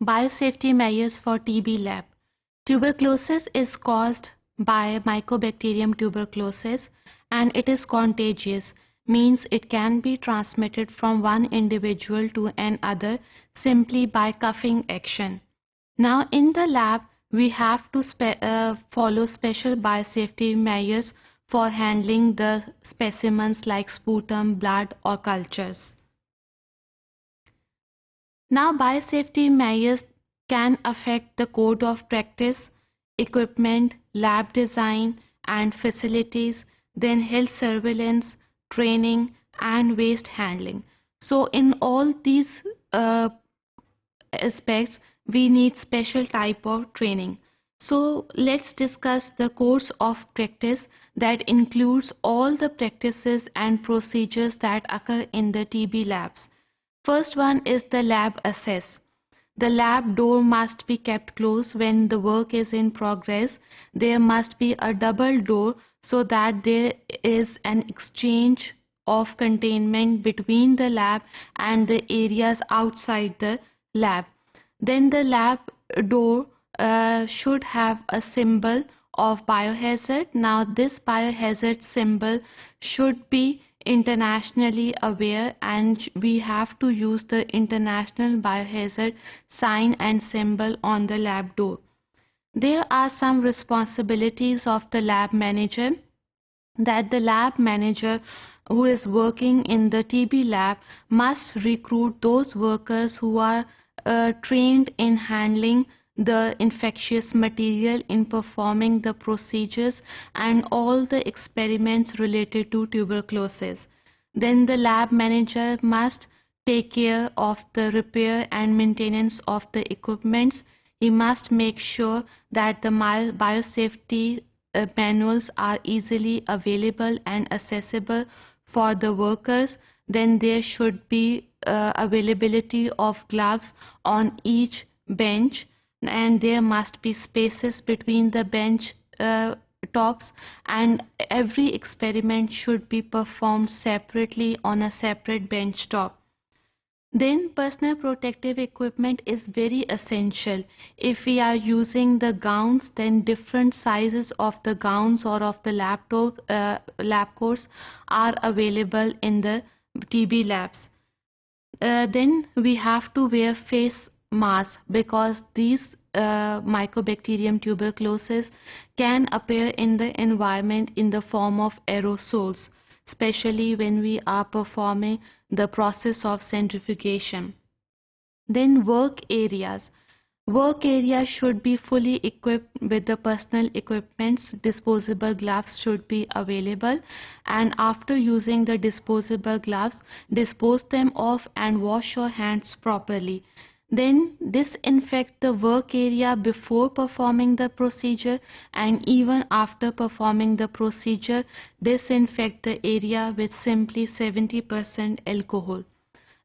Biosafety measures for TB lab. Tuberculosis is caused by Mycobacterium tuberculosis and it is contagious, means it can be transmitted from one individual to another simply by coughing action. Now in the lab, we have to follow special biosafety measures for handling the specimens like sputum, blood or cultures. Now biosafety measures can affect the code of practice, equipment, lab design and facilities, then health surveillance, training and waste handling. So in all these aspects, we need special type of training. So let's discuss the course of practice that includes all the practices and procedures that occur in the TB labs. First one is the lab access. The lab door must be kept closed when the work is in progress. There must be a double door so that there is an exchange of containment between the lab and the areas outside the lab. Then the lab door should have a symbol of biohazard. Now this biohazard symbol should be internationally aware and we have to use the international biohazard sign and symbol on the lab door. There are some responsibilities of the lab manager, that the lab manager who is working in the TB lab must recruit those workers who are trained in handling the infectious material, in performing the procedures and all the experiments related to tuberculosis. Then the lab manager must take care of the repair and maintenance of the equipments. He must make sure that the biosafety manuals are easily available and accessible for the workers. Then there should be availability of gloves on each bench, and there must be spaces between the bench tops, and every experiment should be performed separately on a separate bench top. Then personal protective equipment is very essential. If we are using the gowns, then different sizes of the gowns or of the lab coats are available in the TB labs. Then we have to wear face masks because these Mycobacterium tuberculosis can appear in the environment in the form of aerosols, especially when we are performing the process of centrifugation. Then work areas. Work areas should be fully equipped with the personal equipments. Disposable gloves should be available, and after using the disposable gloves, dispose them off and wash your hands properly. Then disinfect the work area before performing the procedure, and even after performing the procedure, disinfect the area with simply 70% alcohol.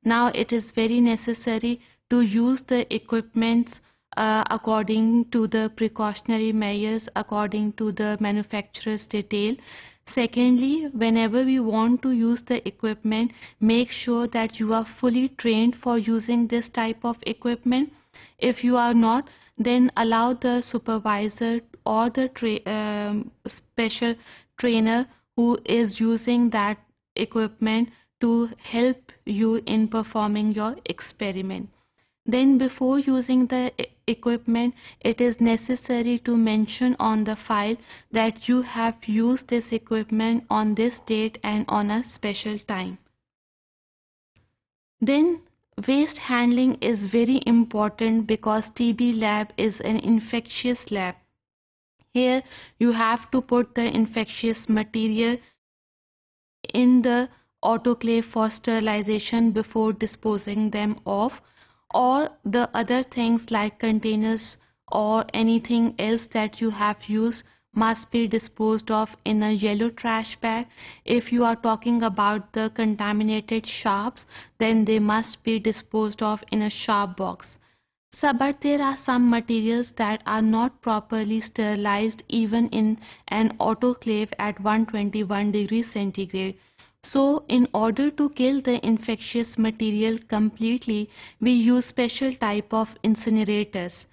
Now it is very necessary to use the equipments according to the precautionary measures, according to the manufacturer's detail. Secondly, whenever we want to use the equipment, make sure that you are fully trained for using this type of equipment. If you are not, then allow the supervisor or the special trainer who is using that equipment to help you in performing your experiment. Then before using the equipment, it is necessary to mention on the file that you have used this equipment on this date and on a special time. Then waste handling is very important because TB lab is an infectious lab. Here you have to put the infectious material in the autoclave for sterilization before disposing them off, or the other things like containers or anything else that you have used must be disposed of in a yellow trash bag. If you are talking about the contaminated sharps, then they must be disposed of in a sharp box. So, but there are some materials that are not properly sterilized even in an autoclave at 121 degrees centigrade. So in order to kill the infectious material completely, we use special type of incinerators.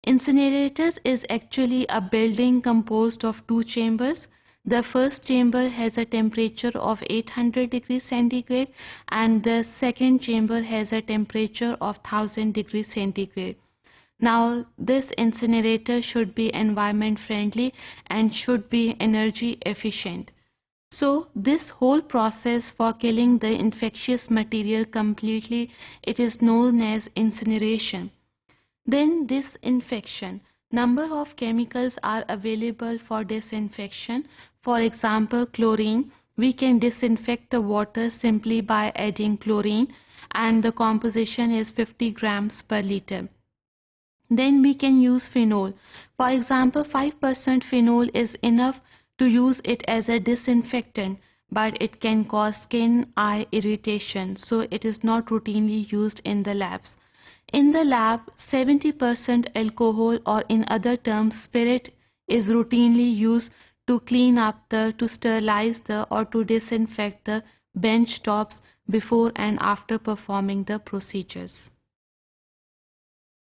Incinerators is actually a building composed of two chambers. The first chamber has a temperature of 800 degrees centigrade and the second chamber has a temperature of 1000 degrees centigrade. Now, this incinerator should be environment friendly and should be energy efficient. So, this whole process for killing the infectious material completely, it is known as incineration. Then disinfection. Number of chemicals are available for disinfection. For example, chlorine. We can disinfect the water simply by adding chlorine and the composition is 50 grams per liter. Then we can use phenol. For example, 5% phenol is enough to use it as a disinfectant, but it can cause skin, eye irritation, so it is not routinely used in the labs. In the lab, 70% alcohol or in other terms spirit is routinely used to clean up to sterilize or to disinfect the bench tops before and after performing the procedures.